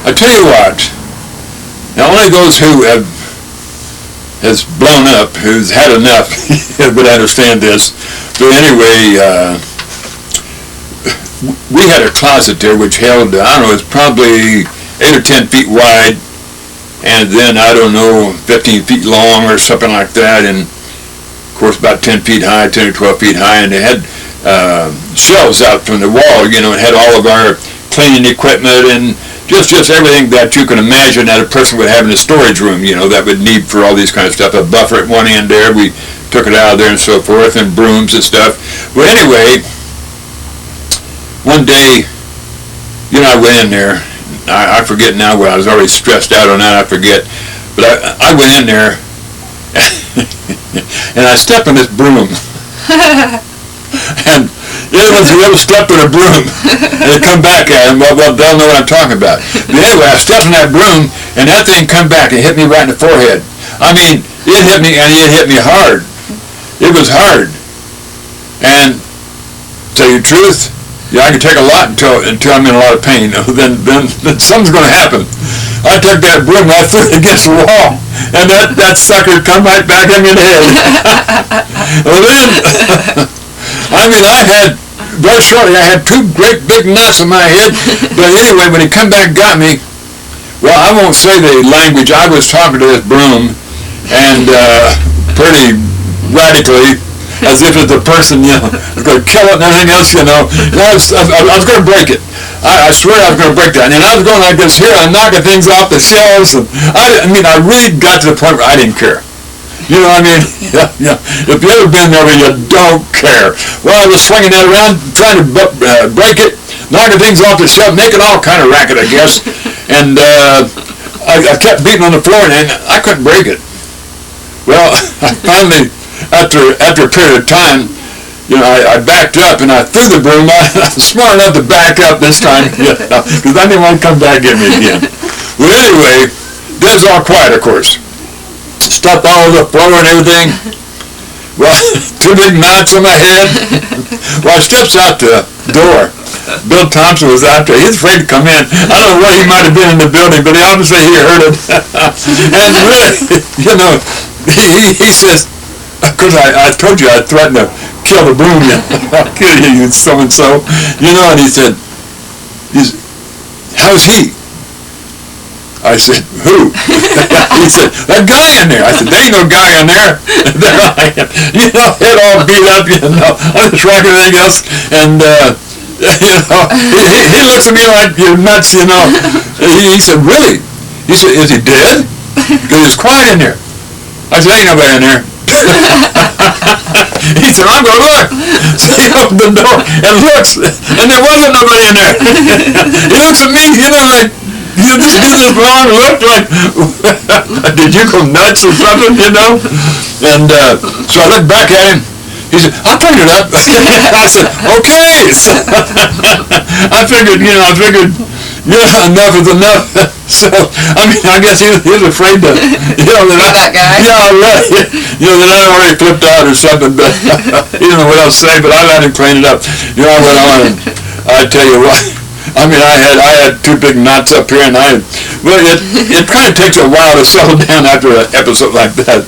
I tell you what, now only those who has blown up, who's had enough, would understand this. But anyway, we had a closet there which held, I don't know, it's probably 8 or 10 feet wide, and then, I don't know, 15 feet long or something like that, and of course about 10 feet high, 10 or 12 feet high, and it had shelves out from the wall, you know. It had all of our cleaning equipment and just everything that you can imagine that a person would have in a storage room, you know, that would need for all these kind of stuff. A buffer at one end there, we took it out of there and so forth, and brooms and stuff. Well, anyway, one day, you know, I went in there. I forget now, I was already stressed out on that, I forget. But I went in there, and I stepped on this broom. And it was whoever stepped on a broom, and it come back at him. Well, they'll know what I'm talking about. But anyway, I stepped on that broom, and that thing come back and hit me right in the forehead. I mean, it hit me, and it hit me hard. It was hard. And to tell you the truth, yeah, I can take a lot until I'm in a lot of pain. Then something's going to happen. I took that broom, I threw it against the wall, and that sucker come right back in the head. Well, then, I mean, very shortly, I had 2 great big knots in my head. But anyway, when he come back and got me, well, I won't say the language. I was talking to this broom, and pretty radically, as if it's a person, you know, was going to kill it and everything else, you know. And I was going to break it. I swear I was going to break that. And I was going like this here, I'm knocking things off the shelves. And I mean, I really got to the point where I didn't care. You know what I mean? Yeah. If you've ever been there where you don't care. Well, I was swinging that around, trying to break it, knocking things off the shelf, making all kind of racket, I guess. And I kept beating on the floor, and I couldn't break it. Well, I finally, after a period of time, you know, I backed up and I threw the broom. I was smart enough to back up this time, because I didn't want to come back at me again. Well, anyway, that was all quiet, of course. Stuff all over the floor and everything. Well, 2 big knots on my head. Well, I steps out the door. Bill Thompson was out there. He was afraid to come in. I don't know what he might have been in the building, but obviously he heard it. And really, you know, he says, because I told you I threatened to kill the broom, I'll kill you, so-and-so. You know, and he said, how's he? I said, who? He said, that guy in there. I said, there ain't no guy in there. There I am. You know, head all beat up, you know. I'm just rocking everything else. And, you know, he looks at me like, you're nuts, you know. He said, really? He said, is he dead? Because it's quiet in there. I said, ain't nobody in there. He said, I'm going to look. So he opened the door and looks, and there wasn't nobody in there. He looks at me, you know, like, you just give this long look like, did you go nuts or something, you know? And so I looked back at him. He said, I'll clean it up. I said, okay. So I figured, enough is enough. So, I mean, I guess he was afraid to, that guy. That I already flipped out or something, but he didn't know what else to say, but I let him clean it up. I went on, and I tell you what, I mean, I had 2 big knots up here, and it kind of takes a while to settle down after an episode like that.